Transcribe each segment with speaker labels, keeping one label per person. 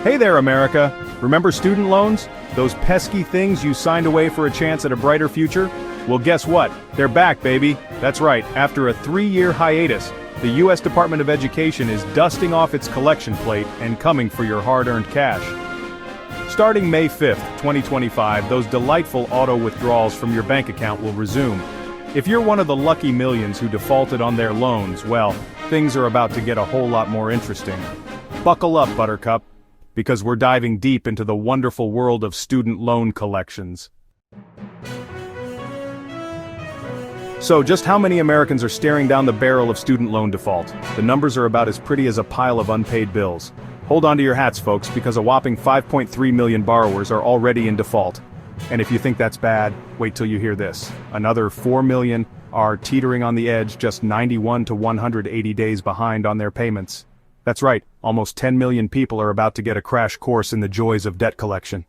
Speaker 1: Hey there, America! Remember student loans? Those pesky things you signed away for a chance at a brighter future? Well, guess what? They're back, baby! That's right, after a 3-year hiatus, the U.S. Department of Education is dusting off its collection plate and coming for your hard-earned cash. Starting May 5th, 2025, those delightful auto withdrawals from your bank account will resume. If you're one of the lucky millions who defaulted on their loans, well, things are about to get a whole lot more interesting. Buckle up, Buttercup, because we're diving deep into the wonderful world of student loan collections. So, just how many Americans are staring down the barrel of student loan default? The numbers are about as pretty as a pile of unpaid bills. Hold on to your hats, folks, because a whopping 5.3 million borrowers are already in default. And if you think that's bad, wait till you hear this. Another 4 million are teetering on the edge, just 91 to 180 days behind on their payments. That's right, almost 10 million people are about to get a crash course in the joys of debt collection.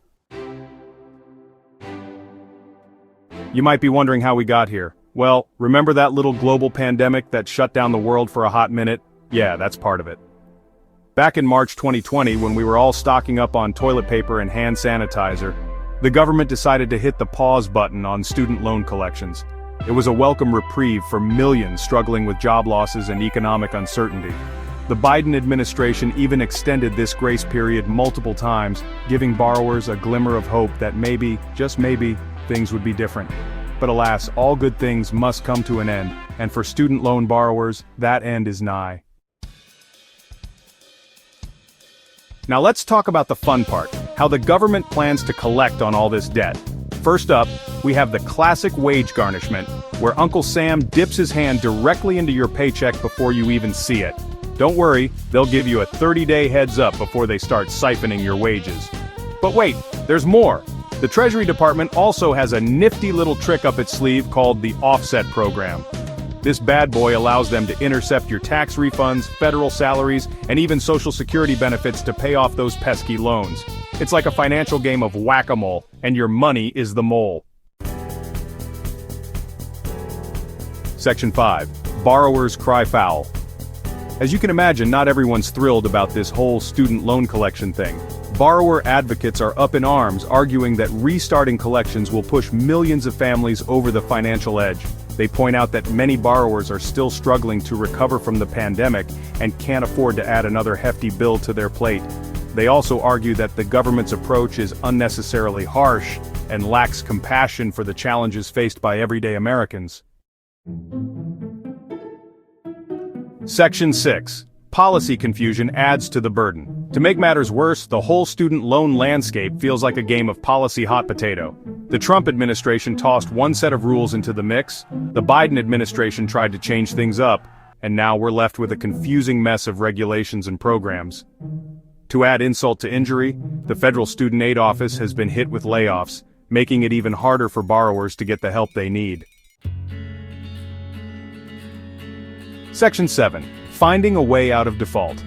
Speaker 1: You might be wondering how we got here. Well, remember that little global pandemic that shut down the world for a hot minute? Yeah, that's part of it. Back in March 2020, when we were all stocking up on toilet paper and hand sanitizer, the government decided to hit the pause button on student loan collections. It was a welcome reprieve for millions struggling with job losses and economic uncertainty. The Biden administration even extended this grace period multiple times, giving borrowers a glimmer of hope that maybe, just maybe, things would be different. But alas, all good things must come to an end, and for student loan borrowers, that end is nigh. Now let's talk about the fun part, how the government plans to collect on all this debt. First up, we have the classic wage garnishment, where Uncle Sam dips his hand directly into your paycheck before you even see it. Don't worry, they'll give you a 30-day heads up before they start siphoning your wages. But wait, there's more! The Treasury Department also has a nifty little trick up its sleeve called the Offset Program. This bad boy allows them to intercept your tax refunds, federal salaries, and even Social Security benefits to pay off those pesky loans. It's like a financial game of whack-a-mole, and your money is the mole. Section 5. Borrowers cry foul. As you can imagine, not everyone's thrilled about this whole student loan collection thing. Borrower advocates are up in arms, arguing that restarting collections will push millions of families over the financial edge. They point out that many borrowers are still struggling to recover from the pandemic and can't afford to add another hefty bill to their plate. They also argue that the government's approach is unnecessarily harsh and lacks compassion for the challenges faced by everyday Americans. Section 6. Policy confusion adds to the burden. To make matters worse, the whole student loan landscape feels like a game of policy hot potato. The Trump administration tossed one set of rules into the mix, the Biden administration tried to change things up, and now we're left with a confusing mess of regulations and programs. To add insult to injury, the Federal Student Aid Office has been hit with layoffs, making it even harder for borrowers to get the help they need. Section 7. Finding a way out of default.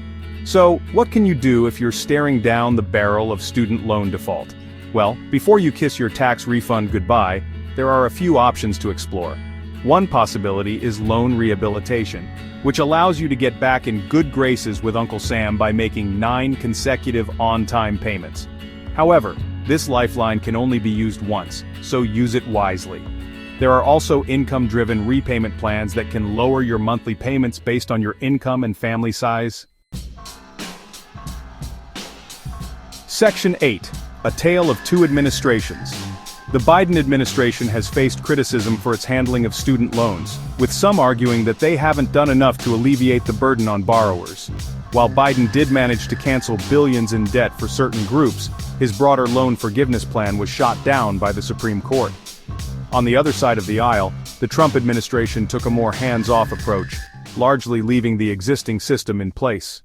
Speaker 1: So, what can you do if you're staring down the barrel of student loan default? Well, before you kiss your tax refund goodbye, there are a few options to explore. One possibility is loan rehabilitation, which allows you to get back in good graces with Uncle Sam by making 9 consecutive on-time payments. However, this lifeline can only be used once, so use it wisely. There are also income-driven repayment plans that can lower your monthly payments based on your income and family size. Section 8. A Tale of Two Administrations. The Biden administration has faced criticism for its handling of student loans, with some arguing that they haven't done enough to alleviate the burden on borrowers. While Biden did manage to cancel billions in debt for certain groups, his broader loan forgiveness plan was shot down by the Supreme Court. On the other side of the aisle, the Trump administration took a more hands-off approach, largely leaving the existing system in place.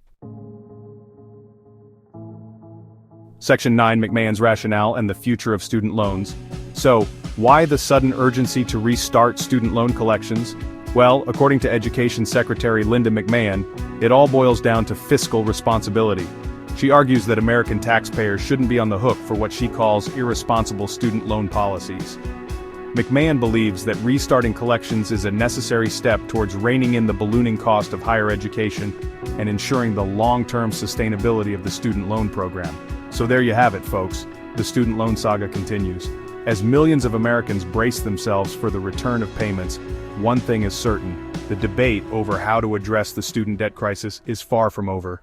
Speaker 1: Section 9. McMahon's rationale and the future of student loans. So, why the sudden urgency to restart student loan collections? Well, according to Education Secretary Linda McMahon, it all boils down to fiscal responsibility. She argues that American taxpayers shouldn't be on the hook for what she calls irresponsible student loan policies. McMahon believes that restarting collections is a necessary step towards reining in the ballooning cost of higher education and ensuring the long-term sustainability of the student loan program. So there you have it, folks. The student loan saga continues. As millions of Americans brace themselves for the return of payments, one thing is certain: the debate over how to address the student debt crisis is far from over.